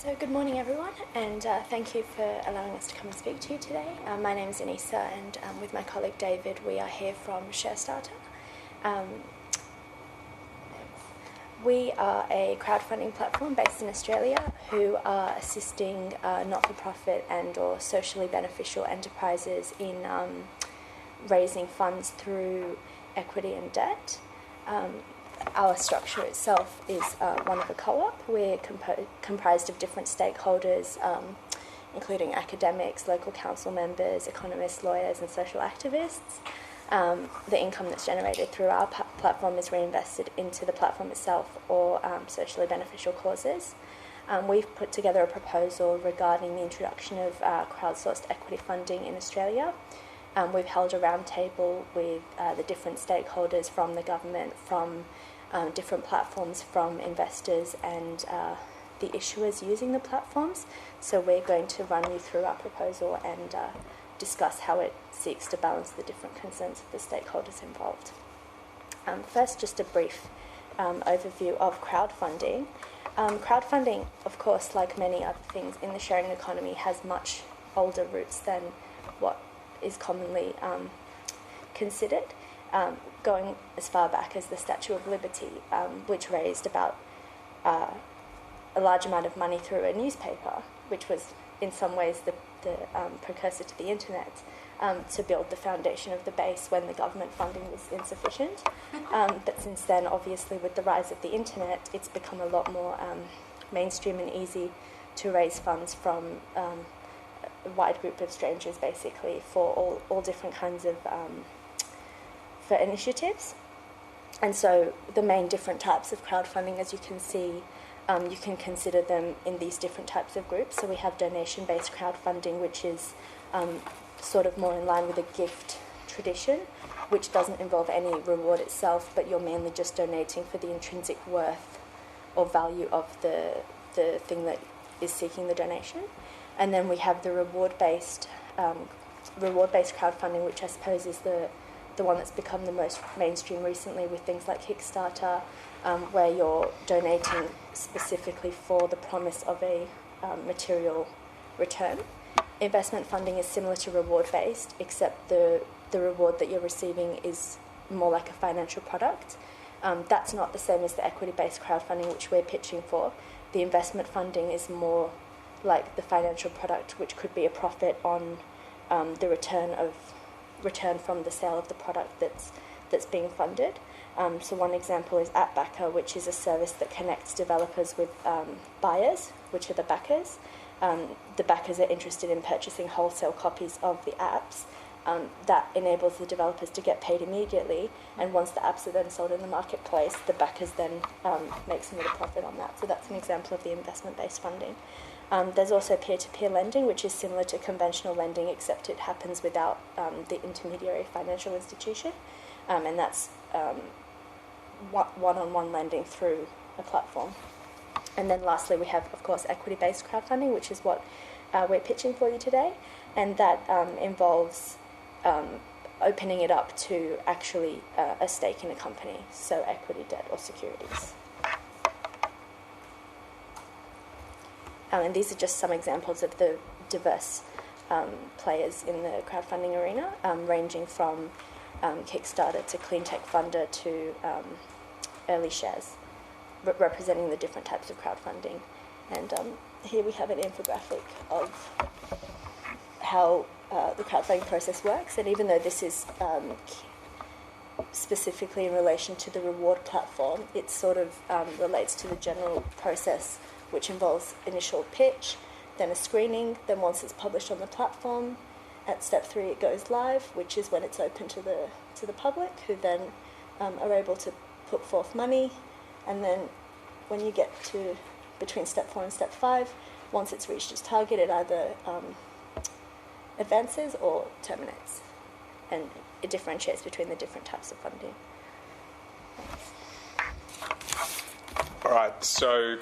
So good morning everyone, and thank you for allowing us to come and speak to you today. My name is Anissa, and with my colleague David we are here from ShareStarter. We are a crowdfunding platform based in Australia who are assisting not-for-profit and or socially beneficial enterprises in raising funds through equity and debt. Our structure itself is one of a co-op. We're comprised of different stakeholders, including academics, local council members, economists, lawyers and social activists. The income that's generated through our platform is reinvested into the platform itself or socially beneficial causes. We've put together a proposal regarding the introduction of crowdsourced equity funding in Australia. We've held a roundtable with the different stakeholders from the government, from different platforms, from investors and the issuers using the platforms. So we're going to run you through our proposal and discuss how it seeks to balance the different concerns of the stakeholders involved. First, just a brief overview of crowdfunding. Crowdfunding, of course, like many other things in the sharing economy, has much older roots than what is commonly considered, going as far back as the Statue of Liberty, which raised about a large amount of money through a newspaper, which was in some ways the precursor to the internet, to build the foundation of the base when the government funding was insufficient. But since then, obviously, with the rise of the internet, it's become a lot more mainstream and easy to raise funds from a wide group of strangers, basically, for all different kinds of for initiatives. And so the main different types of crowdfunding, as you can see, you can consider them in these different types of groups. So we have donation-based crowdfunding, which is sort of more in line with a gift tradition, which doesn't involve any reward itself, but you're mainly just donating for the intrinsic worth or value of the thing that is seeking the donation. And then we have the reward-based crowdfunding, which I suppose is the one that's become the most mainstream recently, with things like Kickstarter, where you're donating specifically for the promise of a material return. Investment funding is similar to reward-based, except the reward that you're receiving is more like a financial product. That's not the same as the equity-based crowdfunding, which we're pitching for. The investment funding is more like the financial product, which could be a profit on the return from the sale of the product that's being funded. So one example is App Backer, which is a service that connects developers with buyers, which are the backers. The backers are interested in purchasing wholesale copies of the apps. That enables the developers to get paid immediately, and once the apps are then sold in the marketplace, the backers then make some of the profit on that. So that's an example of the investment-based funding. There's also peer-to-peer lending, which is similar to conventional lending, except it happens without the intermediary financial institution, and that's one-on-one lending through a platform. And then lastly, we have, of course, equity-based crowdfunding, which is what we're pitching for you today, and that involves opening it up to actually a stake in a company, so equity, debt, or securities. And these are just some examples of the diverse players in the crowdfunding arena, ranging from Kickstarter to Cleantech Funder to Early Shares, representing the different types of crowdfunding. And here we have an infographic of how the crowdfunding process works. And even though this is specifically in relation to the reward platform, it sort of relates to the general process, which involves initial pitch, then a screening, then once it's published on the platform, at step 3 it goes live, which is when it's open to the public, who then are able to put forth money, and then when you get to between step 4 and step 5, once it's reached its target, it either advances or terminates, and it differentiates between the different types of funding. All right, so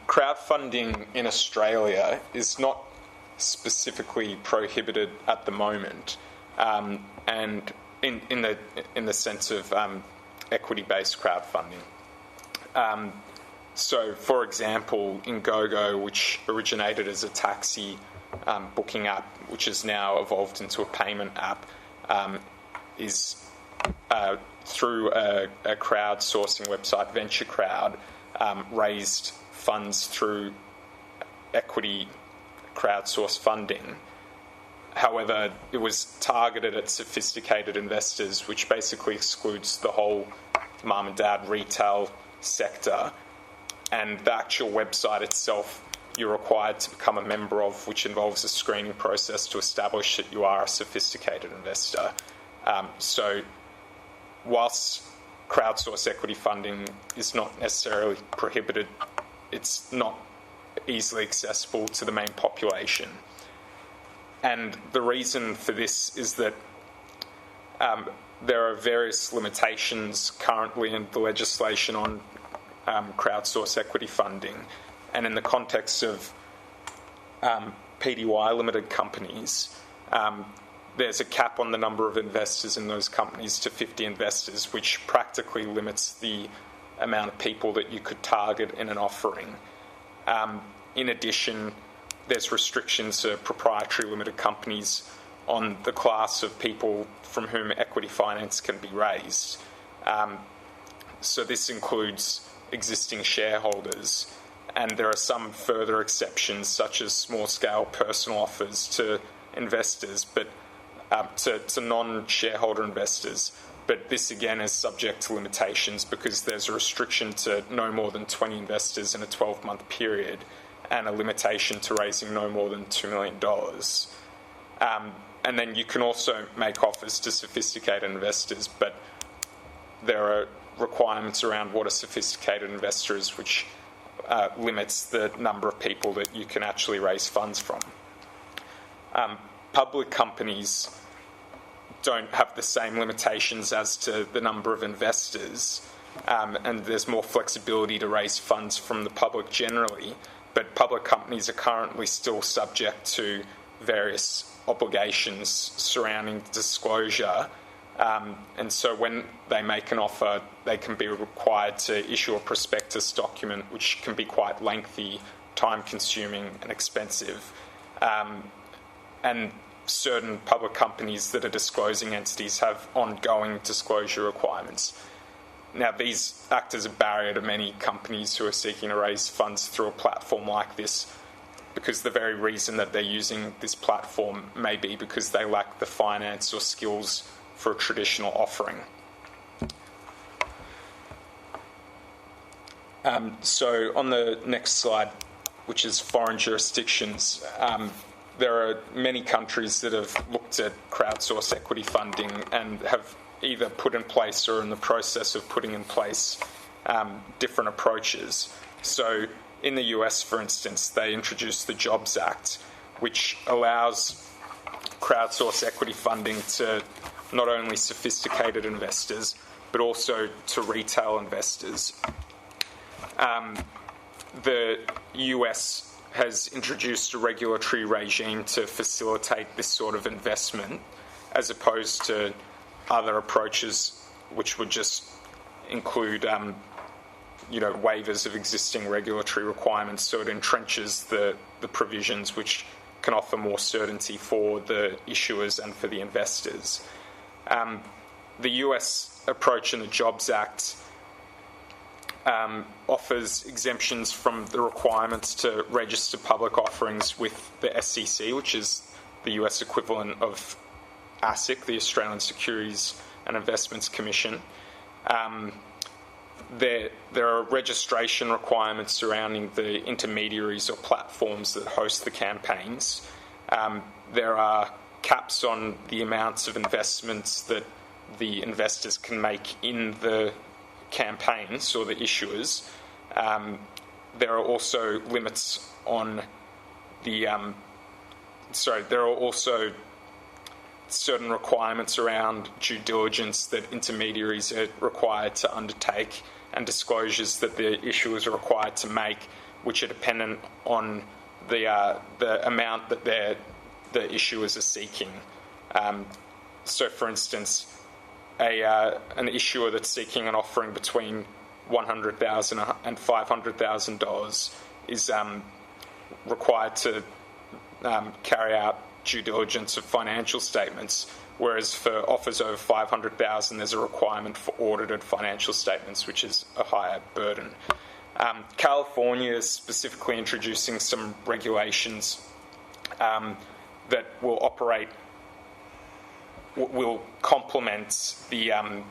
crowdfunding in Australia is not specifically prohibited at the moment, and in the sense of equity-based crowdfunding. So, for example, Ingogo, which originated as a taxi booking app, which has now evolved into a payment app, is through a crowdsourcing website, VentureCrowd, raised funds through equity crowdsource funding. However, it was targeted at sophisticated investors, which basically excludes the whole mum and dad retail sector. And the actual website itself, you're required to become a member of, which involves a screening process to establish that you are a sophisticated investor. So whilst crowdsource equity funding is not necessarily prohibited, it's not easily accessible to the main population. And the reason for this is that there are various limitations currently in the legislation on crowdsource equity funding. And in the context of PDY limited companies, there's a cap on the number of investors in those companies to 50 investors, which practically limits the amount of people that you could target in an offering. In addition, there's restrictions to proprietary limited companies on the class of people from whom equity finance can be raised. So this includes existing shareholders, and there are some further exceptions, such as small-scale personal offers to investors, but to non-shareholder investors. But this, again, is subject to limitations because there's a restriction to no more than 20 investors in a 12-month period, and a limitation to raising no more than $2 million. And then you can also make offers to sophisticated investors, but there are requirements around what a sophisticated investor is, which limits the number of people that you can actually raise funds from. Public companies don't have the same limitations as to the number of investors, and there's more flexibility to raise funds from the public generally. But public companies are currently still subject to various obligations surrounding disclosure. And so when they make an offer, they can be required to issue a prospectus document, which can be quite lengthy, time-consuming, and expensive. And certain public companies that are disclosing entities have ongoing disclosure requirements. Now, these act as a barrier to many companies who are seeking to raise funds through a platform like this, because the very reason that they're using this platform may be because they lack the finance or skills for a traditional offering. So on the next slide, which is foreign jurisdictions, there are many countries that have looked at crowdsource equity funding and have either put in place or in the process of putting in place different approaches. So in the US, for instance, they introduced the Jobs Act, which allows crowdsource equity funding to not only sophisticated investors, but also to retail investors. The US has introduced a regulatory regime to facilitate this sort of investment, as opposed to other approaches which would just include waivers of existing regulatory requirements. So it entrenches the provisions which can offer more certainty for the issuers and for the investors. The US approach in the Jobs Act offers exemptions from the requirements to register public offerings with the SEC, which is the US equivalent of ASIC, the Australian Securities and Investments Commission. There are registration requirements surrounding the intermediaries or platforms that host the campaigns. There are caps on the amounts of investments that the investors can make in the campaigns or the issuers. There are also limits on the... there are also certain requirements around due diligence that intermediaries are required to undertake and disclosures that the issuers are required to make, which are dependent on the amount that the issuers are seeking. So, for instance, an issuer that's seeking an offering between $100,000 and $500,000 is required to carry out due diligence of financial statements, whereas for offers over $500,000 there's a requirement for audited financial statements, which is a higher burden. California is specifically introducing some regulations that will complement the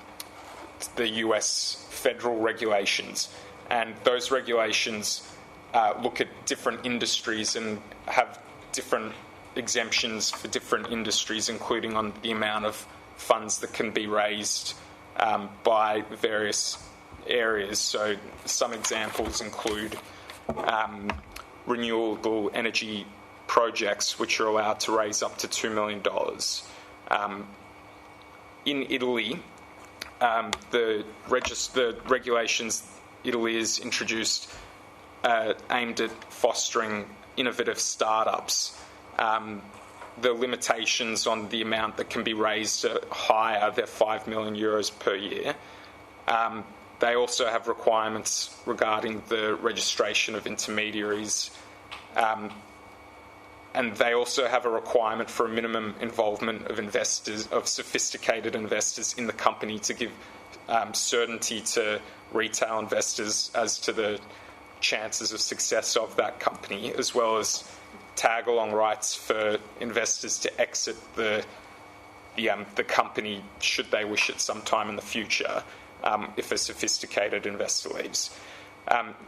US federal regulations, and those regulations look at different industries and have different exemptions for different industries, including on the amount of funds that can be raised by various areas. So some examples include renewable energy projects, which are allowed to raise up to $2 million. In Italy, the regulations Italy has introduced aimed at fostering innovative startups. The limitations on the amount that can be raised are higher. They're €5 million per year. They also have requirements regarding the registration of intermediaries, and they also have a requirement for a minimum involvement of investors, of sophisticated investors in the company, to give certainty to retail investors as to the chances of success of that company, as well as tag-along rights for investors to exit the company should they wish at some time in the future, if a sophisticated investor leaves.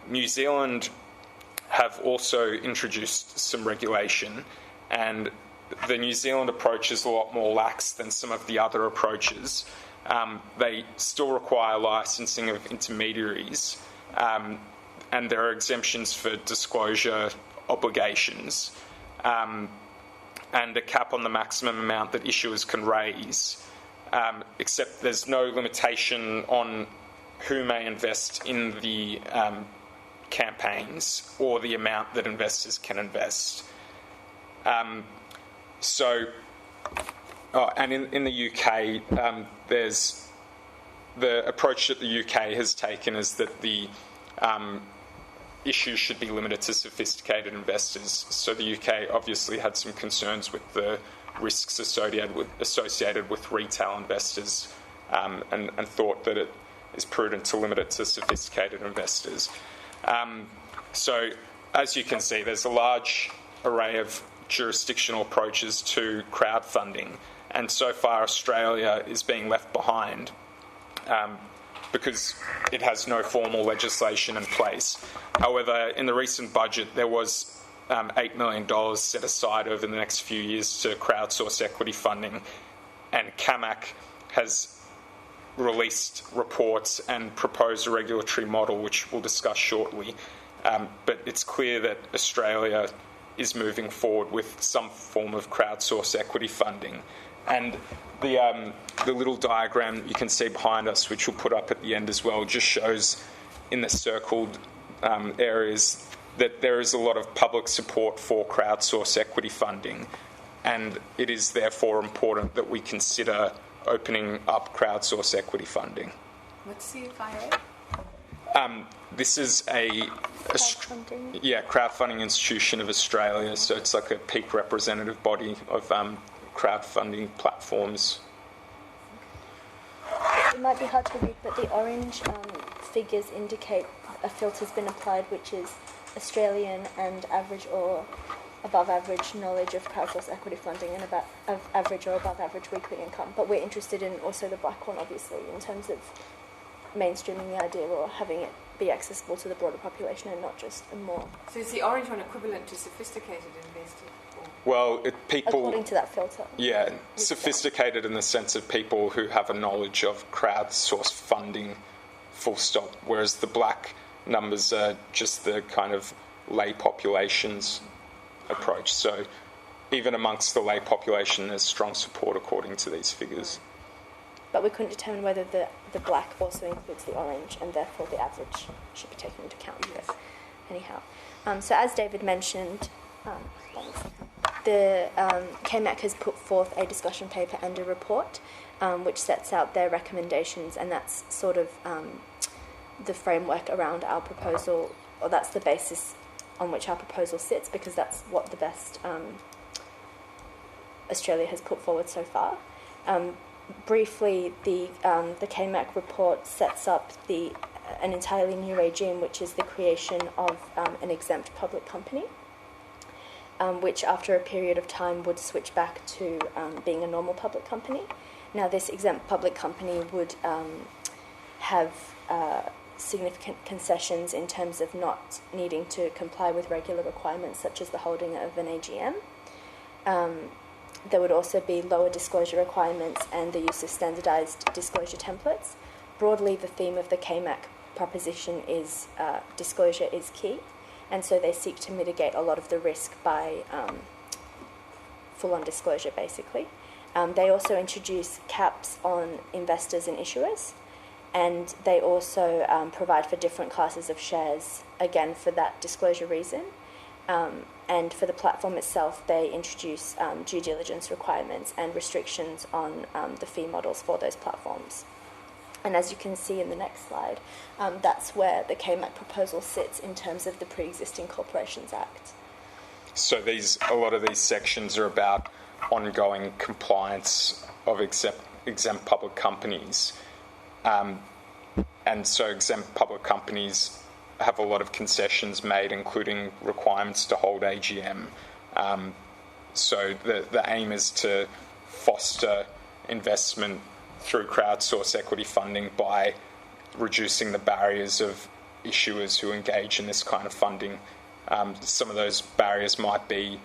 New Zealand have also introduced some regulation, and the New Zealand approach is a lot more lax than some of the other approaches. They still require licensing of intermediaries, and there are exemptions for disclosure obligations, and a cap on the maximum amount that issuers can raise, except there's no limitation on who may invest in the campaigns or the amount that investors can invest. And in the UK, there's the approach that the UK has taken is that the issues should be limited to sophisticated investors. So the UK obviously had some concerns with the risks associated with retail investors, and thought that it is prudent to limit it to sophisticated investors. So as you can see, there's a large array of jurisdictional approaches to crowdfunding, and so far Australia is being left behind because it has no formal legislation in place. However, in the recent budget, there was $8 million set aside over the next few years to crowdsource equity funding, and CAMAC has released reports and proposed a regulatory model, which we'll discuss shortly. But it's clear that Australia is moving forward with some form of crowdsource equity funding. And the little diagram you can see behind us, which we'll put up at the end as well, just shows in the circled areas that there is a lot of public support for crowdsource equity funding, and it is therefore important that we consider opening up crowdsource equity funding. What's CFIA? This is a crowdfunding institution of Australia, so it's like a peak representative body of crowdfunding platforms. It might be hard to read, but the orange figures indicate a filter's been applied, which is Australian and average or above average knowledge of crowdsource equity funding and of average or above average weekly income. But we're interested in also the black one, obviously, in terms of mainstreaming the idea or having it be accessible to the broader population and not just a more... So is the orange one equivalent to sophisticated investors? Well, people... According to that filter. Yeah, sophisticated in the sense of people who have a knowledge of crowdsource funding, full stop, whereas the black numbers are just the kind of lay population's approach. So even amongst the lay population, there's strong support according to these figures. But we couldn't determine whether the black also includes the orange, and therefore the average should be taken into account. Yes. Anyhow, so as David mentioned, the KMAC has put forth a discussion paper and a report which sets out their recommendations, and that's sort of the framework around our proposal, or that's the basis on which our proposal sits, because that's what the best Australia has put forward so far. Briefly, the KMAC report sets up an entirely new regime, which is the creation of an exempt public company, which after a period of time would switch back to being a normal public company. Now, this exempt public company would have significant concessions in terms of not needing to comply with regular requirements such as the holding of an AGM. There would also be lower disclosure requirements and the use of standardised disclosure templates. Broadly, the theme of the KMAC proposition is disclosure is key, and so they seek to mitigate a lot of the risk by full-on disclosure, basically. They also introduce caps on investors and issuers, and they also provide for different classes of shares, again, for that disclosure reason. And for the platform itself, they introduce due diligence requirements and restrictions on the fee models for those platforms. And as you can see in the next slide, that's where the KMAC proposal sits in terms of the Pre-existing Corporations Act. So a lot of these sections are about ongoing compliance of exempt public companies. And so exempt public companies have a lot of concessions made, including requirements to hold AGM. So the aim is to foster investment through crowdsourced equity funding by reducing the barriers of issuers who engage in this kind of funding. Some of those barriers might be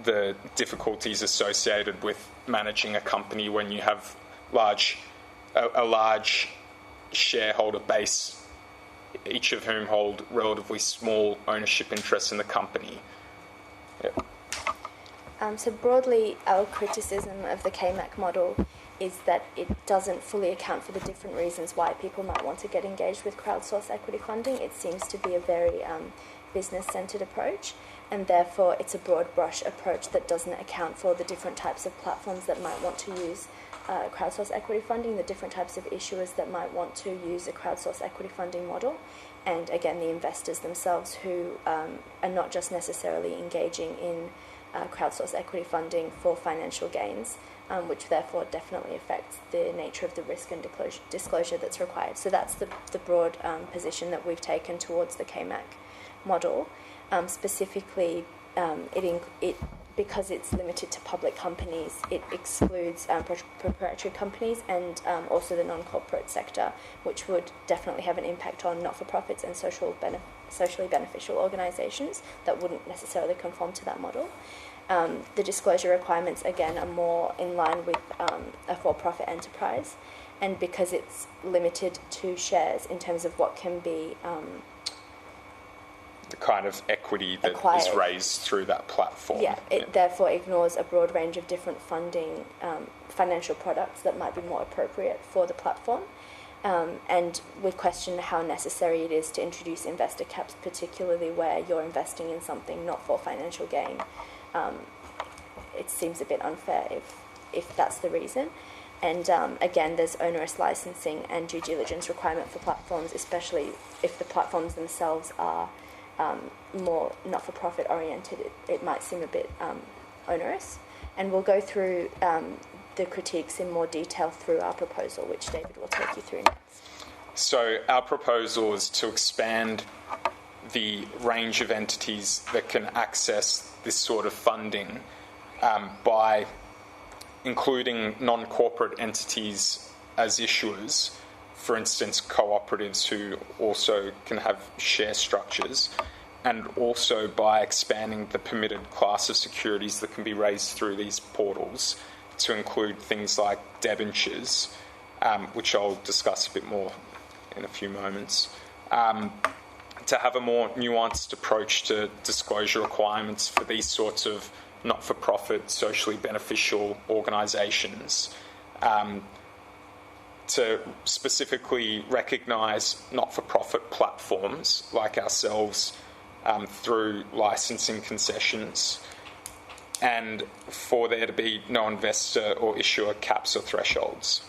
the difficulties associated with managing a company when you have a large shareholder base, each of whom hold relatively small ownership interests in the company. Yep. So broadly, our criticism of the KMAC model is that it doesn't fully account for the different reasons why people might want to get engaged with crowdsourced equity funding. It seems to be a very business-centred approach, and therefore it's a broad brush approach that doesn't account for the different types of platforms that might want to use crowdsourced equity funding, the different types of issuers that might want to use a crowdsourced equity funding model, and again the investors themselves who are not just necessarily engaging in crowdsourced equity funding for financial gains, which therefore definitely affects the nature of the risk and disclosure that's required. So that's the broad position that we've taken towards the KMAC model. Specifically, because it's limited to public companies, it excludes proprietary companies and also the non-corporate sector, which would definitely have an impact on not-for-profits and socially beneficial organisations that wouldn't necessarily conform to that model. The disclosure requirements, again, are more in line with a for-profit enterprise, and because it's limited to shares in terms of what can be the kind of equity that acquired, is raised through that platform. Yeah, it therefore ignores a broad range of different funding, financial products that might be more appropriate for the platform. And we question how necessary it is to introduce investor caps, particularly where you're investing in something not for financial gain. It seems a bit unfair if that's the reason. And again, there's onerous licensing and due diligence requirement for platforms, especially if the platforms themselves are more not-for-profit oriented. It might seem a bit onerous. And we'll go through the critiques in more detail through our proposal, which David will take you through next. So our proposal is to expand the range of entities that can access this sort of funding by including non-corporate entities as issuers, for instance, cooperatives who also can have share structures, and also by expanding the permitted class of securities that can be raised through these portals to include things like debentures, which I'll discuss a bit more in a few moments, to have a more nuanced approach to disclosure requirements for these sorts of not-for-profit, socially beneficial organisations, to specifically recognise not-for-profit platforms like ourselves through licensing concessions, and for there to be no investor or issuer caps or thresholds.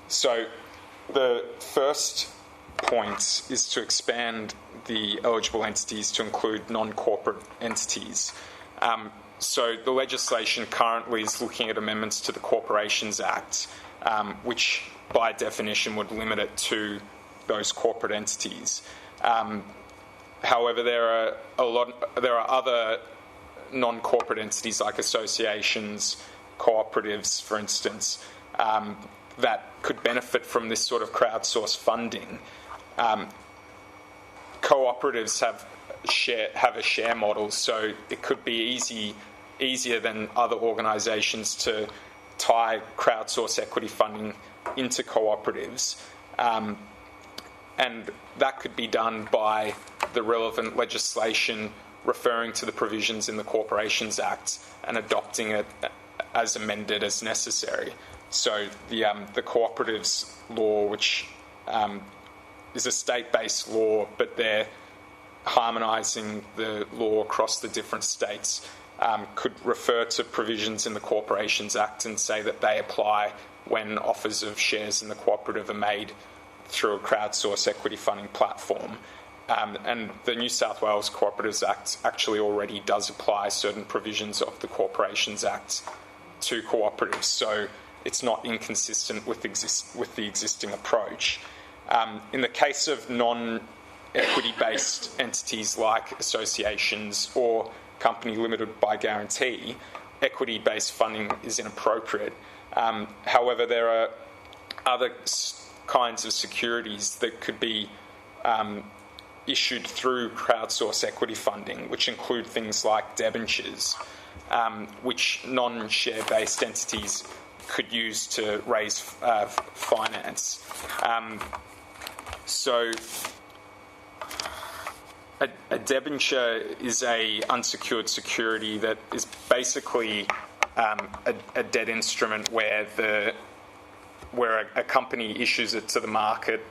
So the first point is to expand the eligible entities to include non-corporate entities. So the legislation currently is looking at amendments to the Corporations Act, which by definition would limit it to those corporate entities. However, there are other non-corporate entities like associations, cooperatives, for instance, that could benefit from this sort of crowdsourced funding. Cooperatives have a share model, so it could be easier than other organisations to tie crowdsource equity funding into cooperatives. And that could be done by the relevant legislation referring to the provisions in the Corporations Act and adopting it as amended as necessary. So the cooperatives law, which is a state-based law, but they're harmonising the law across the different states, could refer to provisions in the Corporations Act and say that they apply when offers of shares in the cooperative are made through a crowdsource equity funding platform. And the New South Wales Cooperatives Act actually already does apply certain provisions of the Corporations Act to cooperatives, so it's not inconsistent with the existing approach. In the case of non-equity-based entities like associations or company limited by guarantee, equity-based funding is inappropriate. However, there are other kinds of securities that could be issued through crowdsource equity funding, which include things like debentures, which non-share-based entities could use to raise finance. So a debenture is a unsecured security that is basically a debt instrument where a company issues it to the market.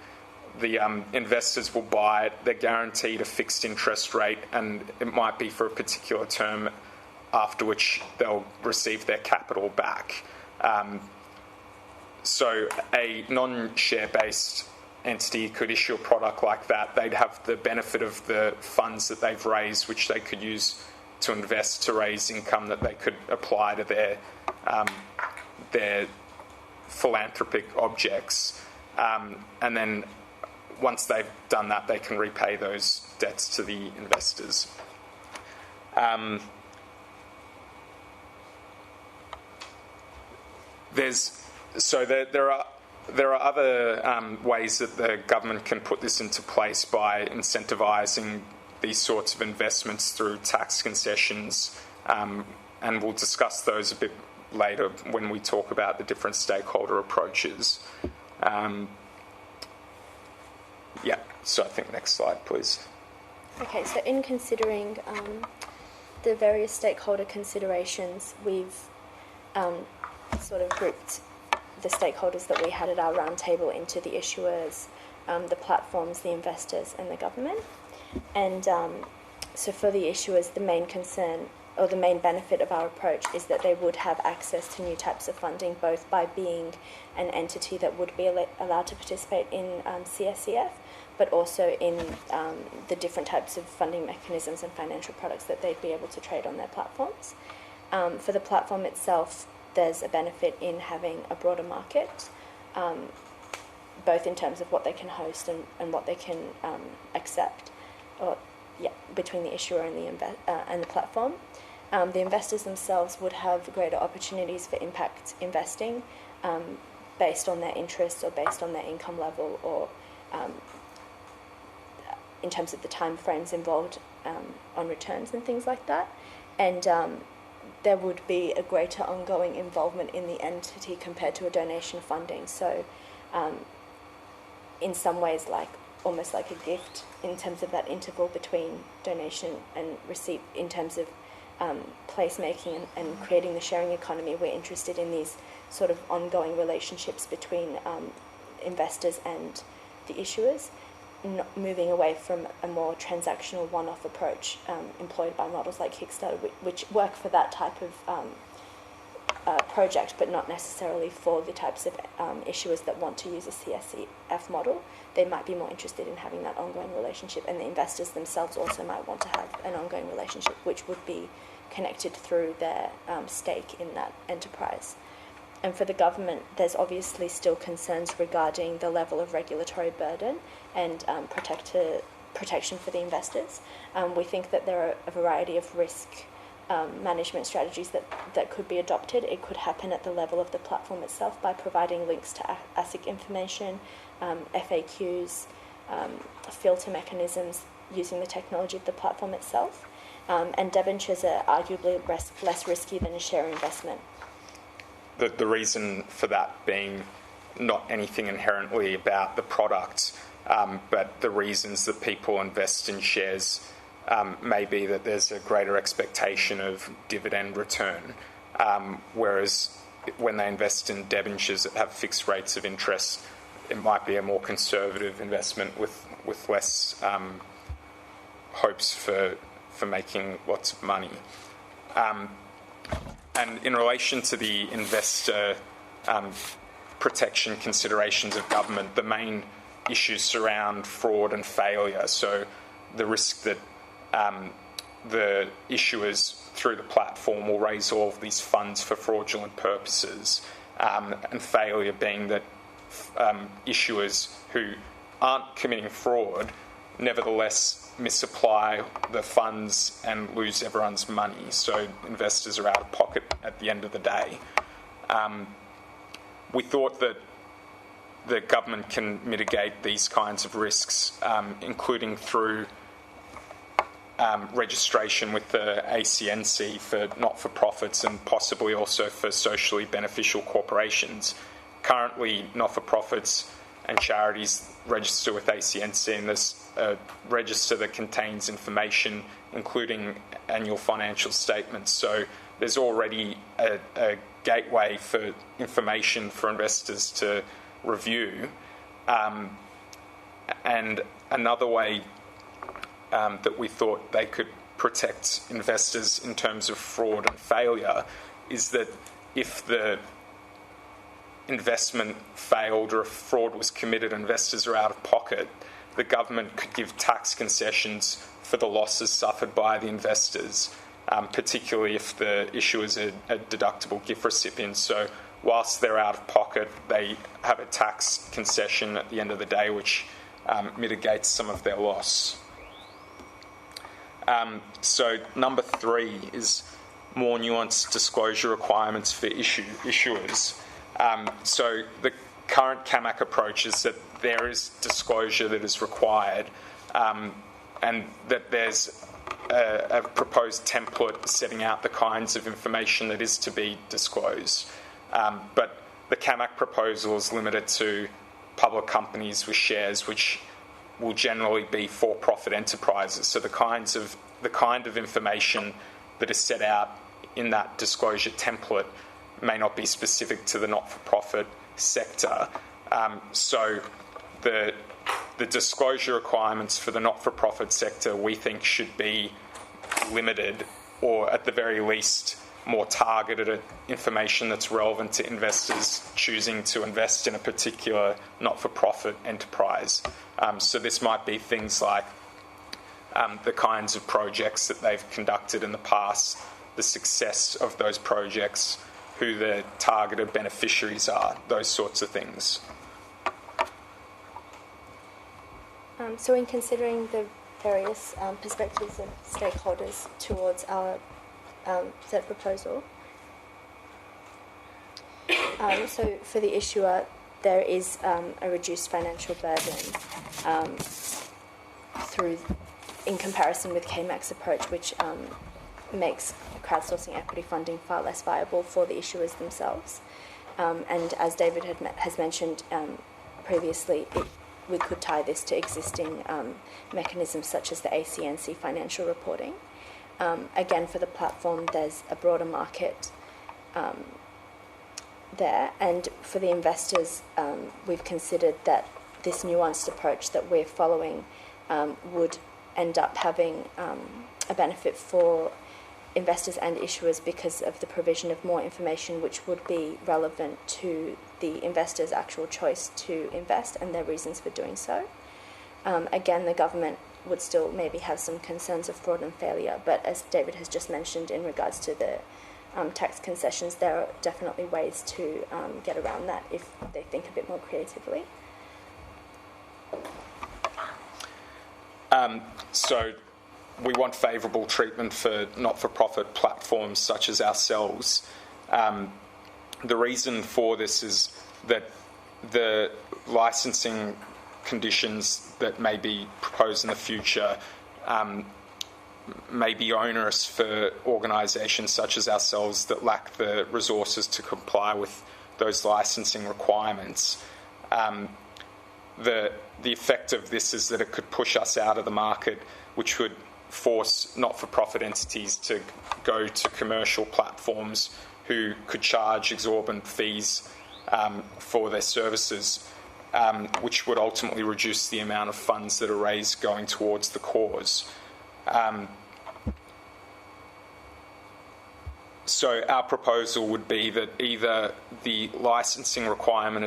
The investors will buy it. They're guaranteed a fixed interest rate, and it might be for a particular term, after which they'll receive their capital back. So a non-share-based entity could issue a product like that. They'd have the benefit of the funds that they've raised, which they could use to invest to raise income that they could apply to their philanthropic objects. And then once they've done that, they can repay those debts to the investors. There are other ways that the government can put this into place by incentivising these sorts of investments through tax concessions, and we'll discuss those a bit later when we talk about the different stakeholder approaches. So I think next slide, please. Okay, so in considering the various stakeholder considerations, we've sort of grouped the stakeholders that we had at our roundtable into the issuers, the platforms, the investors, and the government. And so for the issuers, the main concern or the main benefit of our approach is that they would have access to new types of funding, both by being an entity that would be allowed to participate in CSCF, but also in the different types of funding mechanisms and financial products that they'd be able to trade on their platforms. For the platform itself, there's a benefit in having a broader market, both in terms of what they can host and what they can accept, between the issuer and the platform. The investors themselves would have greater opportunities for impact investing based on their interests or based on their income level, or in terms of the time frames involved on returns and things like that. And there would be a greater ongoing involvement in the entity compared to a donation funding. So in some ways, almost like a gift in terms of that interval between donation and receipt, in terms of placemaking and creating the sharing economy. We're interested in these sort of ongoing relationships between investors and the issuers, moving away from a more transactional one-off approach employed by models like Kickstarter, which work for that type of project, but not necessarily for the types of issuers that want to use a CSEF model. They might be more interested in having that ongoing relationship, and the investors themselves also might want to have an ongoing relationship, which would be connected through their stake in that enterprise. And for the government, there's obviously still concerns regarding the level of regulatory burden and protection for the investors. We think that there are a variety of risk management strategies that could be adopted. It could happen at the level of the platform itself by providing links to ASIC information, FAQs, filter mechanisms using the technology of the platform itself. And debentures are arguably less risky than a share investment. The reason for that being not anything inherently about the product, but the reasons that people invest in shares may be that there's a greater expectation of dividend return, whereas when they invest in debentures that have fixed rates of interest, it might be a more conservative investment with less hopes for making lots of money. And in relation to the investor protection considerations of government, the main issues surround fraud and failure. So the risk that the issuers through the platform will raise all of these funds for fraudulent purposes, and failure being that issuers who aren't committing fraud nevertheless misapply the funds and lose everyone's money. So investors are out of pocket at the end of the day. We thought that the government can mitigate these kinds of risks, including through registration with the ACNC for not-for-profits and possibly also for socially beneficial corporations. Currently, not-for-profits and charities register with ACNC, and there's a register that contains information, including annual financial statements. So there's already a gateway for information for investors to review. And another way that we thought they could protect investors in terms of fraud and failure is that if the investment failed or if fraud was committed, investors are out of pocket, the government could give tax concessions for the losses suffered by the investors, particularly if the issuer is a deductible gift recipient. So whilst they're out of pocket, they have a tax concession at the end of the day, which mitigates some of their loss. So number 3 is more nuanced disclosure requirements for issuers. So the current CAMAC approach is that there is disclosure that is required, and that there's a proposed template setting out the kinds of information that is to be disclosed. But the CAMAC proposal is limited to public companies with shares, which will generally be for-profit enterprises. So the kind of information that is set out in that disclosure template may not be specific to the not-for-profit sector. So the disclosure requirements for the not-for-profit sector, we think, should be limited, or at the very least more targeted at information that's relevant to investors choosing to invest in a particular not-for-profit enterprise. So this might be things like the kinds of projects that they've conducted in the past, the success of those projects, who the targeted beneficiaries are, those sorts of things. So in considering the various perspectives of stakeholders towards our said proposal, so for the issuer, there is a reduced financial burden in comparison with KMAC's approach, which makes crowdsourcing equity funding far less viable for the issuers themselves. And as David has mentioned previously, we could tie this to existing mechanisms such as the ACNC financial reporting. Again, for the platform, there's a broader market there, and for the investors, we've considered that this nuanced approach that we're following would end up having a benefit for investors and issuers because of the provision of more information which would be relevant to the investor's actual choice to invest and their reasons for doing so. Again, the government would still maybe have some concerns of fraud and failure, but as David has just mentioned in regards to the tax concessions, there are definitely ways to get around that if they think a bit more creatively. So we want favourable treatment for not-for-profit platforms such as ourselves. The reason for this is that the licensing conditions that may be proposed in the future may be onerous for organisations such as ourselves that lack the resources to comply with those licensing requirements. The effect of this is that it could push us out of the market, which would force not-for-profit entities to go to commercial platforms who could charge exorbitant fees for their services, which would ultimately reduce the amount of funds that are raised going towards the cause. So our proposal would be that either the licensing requirement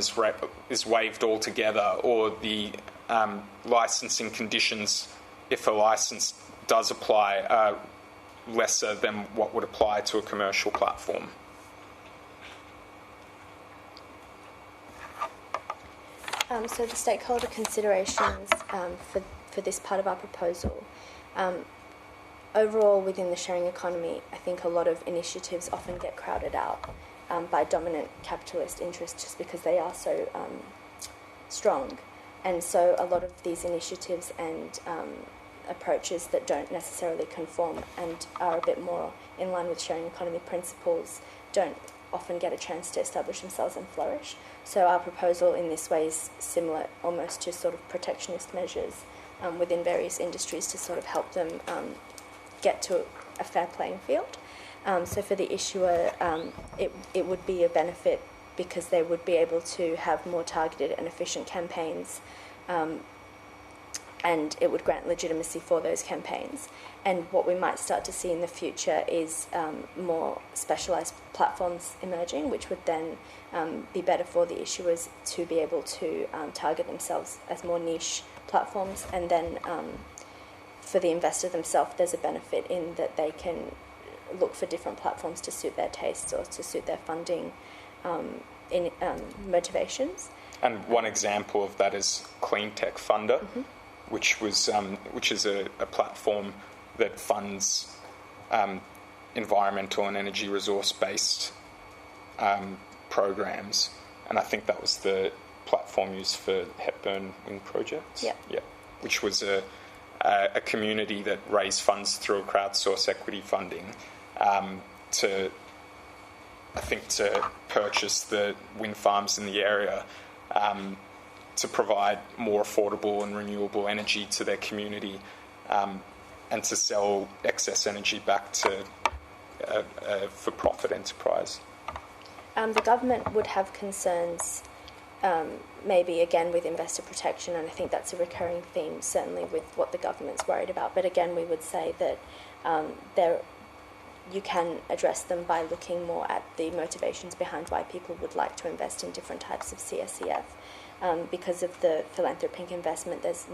is waived altogether, or the licensing conditions, if a license does apply, are lesser than what would apply to a commercial platform. So the stakeholder considerations for this part of our proposal. Overall, within the sharing economy, I think a lot of initiatives often get crowded out by dominant capitalist interests just because they are so strong. And so a lot of these initiatives and approaches that don't necessarily conform and are a bit more in line with sharing economy principles don't often get a chance to establish themselves and flourish. So our proposal in this way is similar almost to sort of protectionist measures within various industries to sort of help them get to a fair playing field. So for the issuer, it would be a benefit because they would be able to have more targeted and efficient campaigns, and it would grant legitimacy for those campaigns. And what we might start to see in the future is more specialised platforms emerging, which would then be better for the issuers to be able to target themselves as more niche platforms. And then for the investor themselves, there's a benefit in that they can look for different platforms to suit their tastes or to suit their funding motivations. And one example of that is Clean Tech Funder, which is a platform that funds environmental and energy resource-based programs. And I think that was the platform used for Hepburn Wind projects. Yeah. Which was a community that raised funds through a crowdsource equity funding to purchase the wind farms in the area to provide more affordable and renewable energy to their community and to sell excess energy back to a for-profit enterprise. The government would have concerns maybe again with investor protection, and I think that's a recurring theme certainly with what the government's worried about. But again, we would say that you can address them by looking more at the motivations behind why people would like to invest in different types of CSEF. Because of the philanthropic investment, there's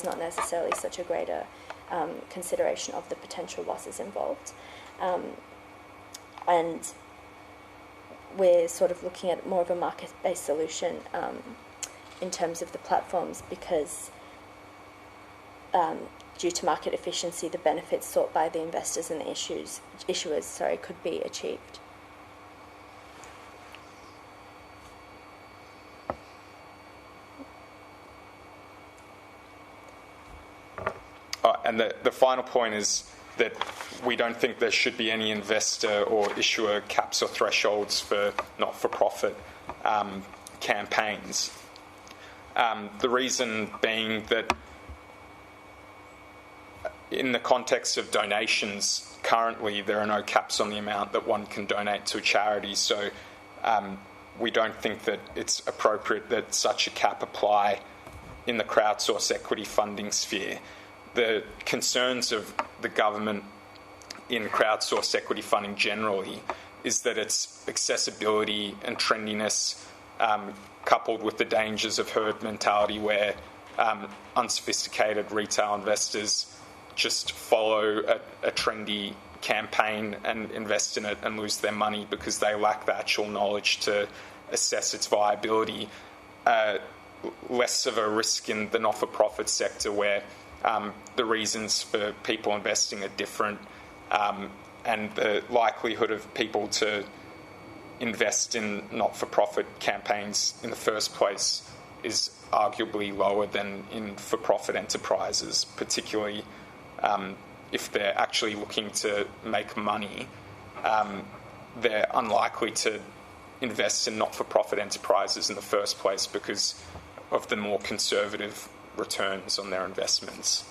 not necessarily such a greater consideration of the potential losses involved. And we're sort of looking at more of a market-based solution in terms of the platforms because due to market efficiency, the benefits sought by the investors and the issuers could be achieved. And the final point is that we don't think there should be any investor or issuer caps or thresholds for not-for-profit campaigns. The reason being that in the context of donations, currently there are no caps on the amount that one can donate to a charity, so we don't think that it's appropriate that such a cap apply in the crowdsource equity funding sphere. The concerns of the government in crowdsourced equity funding generally is that its accessibility and trendiness, coupled with the dangers of herd mentality where unsophisticated retail investors just follow a trendy campaign and invest in it and lose their money because they lack the actual knowledge to assess its viability. Less of a risk in the not-for-profit sector where the reasons for people investing are different, and the likelihood of people to invest in not-for-profit campaigns in the first place is arguably lower than in for-profit enterprises, particularly if they're actually looking to make money. They're unlikely to invest in not-for-profit enterprises in the first place because of the more conservative returns on their investments.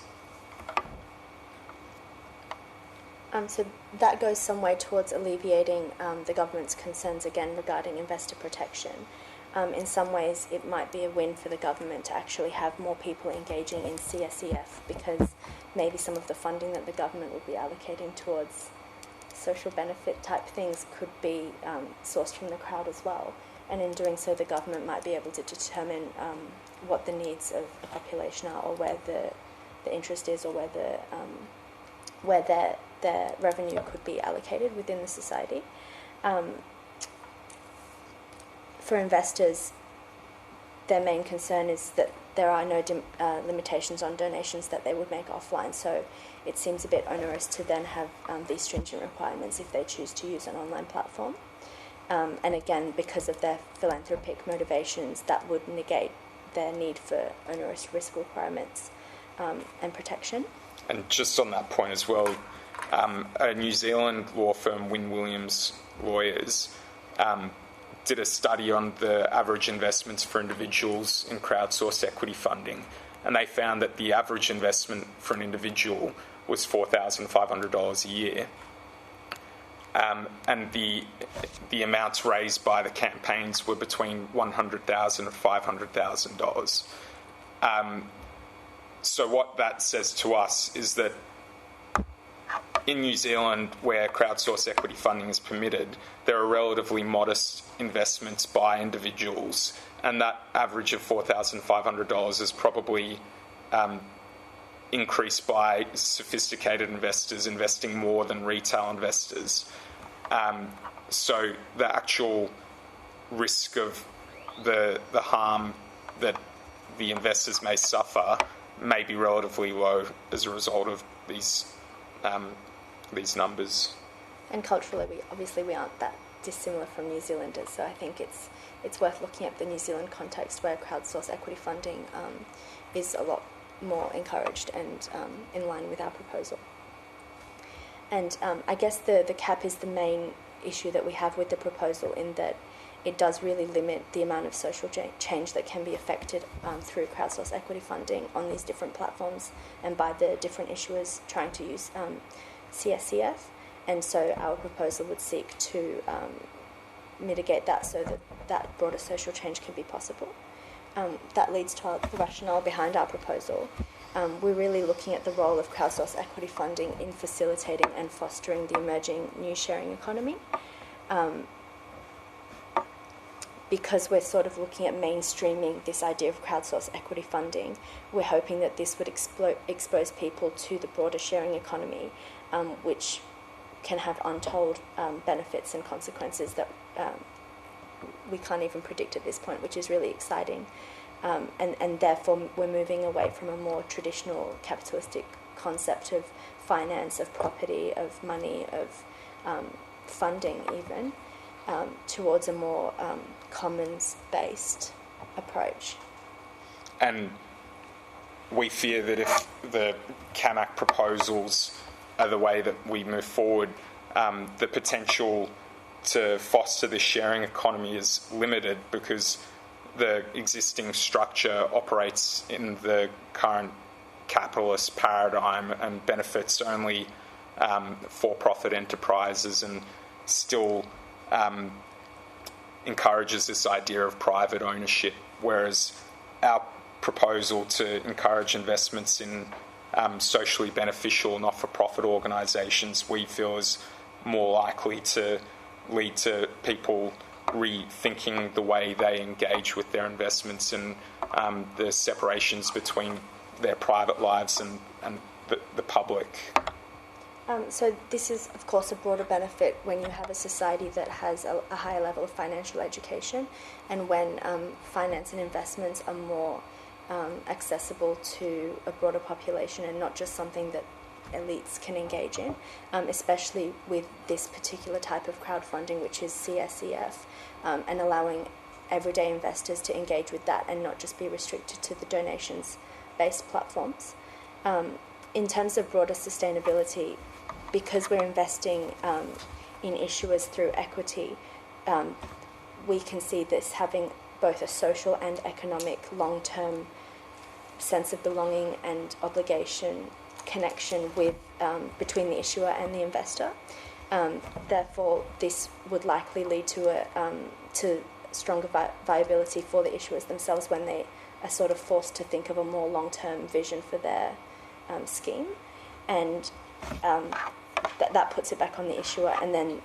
So that goes some way towards alleviating the government's concerns again regarding investor protection. In some ways, it might be a win for the government to actually have more people engaging in CSEF because maybe some of the funding that the government would be allocating towards social benefit type things could be sourced from the crowd as well. And in doing so, the government might be able to determine what the needs of the population are, or where the interest is, or where their revenue could be allocated within the society. For investors, their main concern is that there are no limitations on donations that they would make offline, so it seems a bit onerous to then have these stringent requirements if they choose to use an online platform. And again, because of their philanthropic motivations, that would negate their need for onerous risk requirements and protection. And just on that point as well, a New Zealand law firm, Wynne Williams Lawyers, did a study on the average investments for individuals in crowdsourced equity funding, and they found that the average investment for an individual was $4,500 a year. And the amounts raised by the campaigns were between $100,000 and $500,000. So what that says to us is that in New Zealand, where crowdsourced equity funding is permitted, there are relatively modest investments by individuals, and that average of $4,500 is probably increased by sophisticated investors investing more than retail investors. So the actual risk of the harm that the investors may suffer may be relatively low as a result of these numbers. And culturally, we aren't that dissimilar from New Zealanders, so I think it's worth looking at the New Zealand context where crowdsourced equity funding is a lot more encouraged and in line with our proposal. And I guess the cap is the main issue that we have with the proposal, in that it does really limit the amount of social change that can be affected through crowdsourced equity funding on these different platforms and by the different issuers trying to use CSCF. And so our proposal would seek to mitigate that so that broader social change can be possible. That leads to the rationale behind our proposal. We're really looking at the role of crowdsourced equity funding in facilitating and fostering the emerging new sharing economy. Because we're sort of looking at mainstreaming this idea of crowdsourced equity funding, we're hoping that this would expose people to the broader sharing economy, which can have untold benefits and consequences that we can't even predict at this point, which is really exciting. And therefore we're moving away from a more traditional capitalistic concept of finance, of property, of money, of funding even, towards a more commons-based approach. And we fear that if the CAMAC proposals are the way that we move forward, the potential to foster the sharing economy is limited because the existing structure operates in the current capitalist paradigm and benefits only for-profit enterprises, and still encourages this idea of private ownership, whereas our proposal to encourage investments in socially beneficial not-for-profit organisations, we feel is more likely to lead to people rethinking the way they engage with their investments and the separations between their private lives and the public. So this is, of course, a broader benefit when you have a society that has a higher level of financial education, and when finance and investments are more accessible to a broader population and not just something that elites can engage in, especially with this particular type of crowdfunding, which is CSEF, and allowing everyday investors to engage with that and not just be restricted to the donations-based platforms. In terms of broader sustainability, because we're investing in issuers through equity, we can see this having both a social and economic long-term sense of belonging and obligation connection with between the issuer and the investor. Therefore, this would likely lead to stronger viability for the issuers themselves when they are sort of forced to think of a more long-term vision for their scheme, and that puts it back on the issuer, and then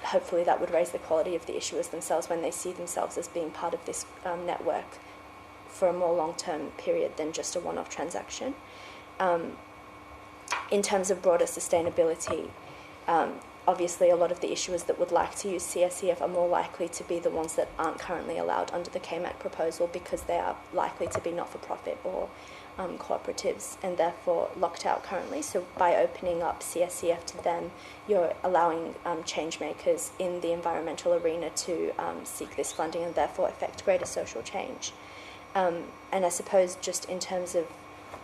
hopefully that would raise the quality of the issuers themselves when they see themselves as being part of this network for a more long-term period than just a one-off transaction. In terms of broader sustainability, obviously a lot of the issuers that would like to use CSEF are more likely to be the ones that aren't currently allowed under the KMAC proposal, because they are likely to be not-for-profit or cooperatives and therefore locked out currently. So by opening up CSEF to them, you're allowing change makers in the environmental arena to seek this funding and therefore affect greater social change. And I suppose just in terms of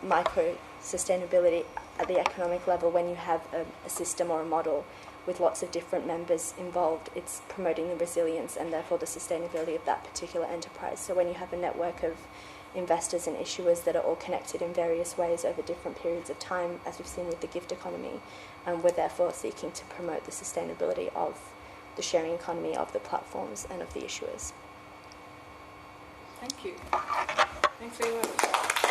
micro sustainability at the economic level, when you have a system or a model with lots of different members involved, it's promoting the resilience and therefore the sustainability of that particular enterprise. So when you have a network of investors and issuers that are all connected in various ways over different periods of time, as we've seen with the gift economy, we're therefore seeking to promote the sustainability of the sharing economy, of the platforms and of the issuers. Thank you. Thanks very much.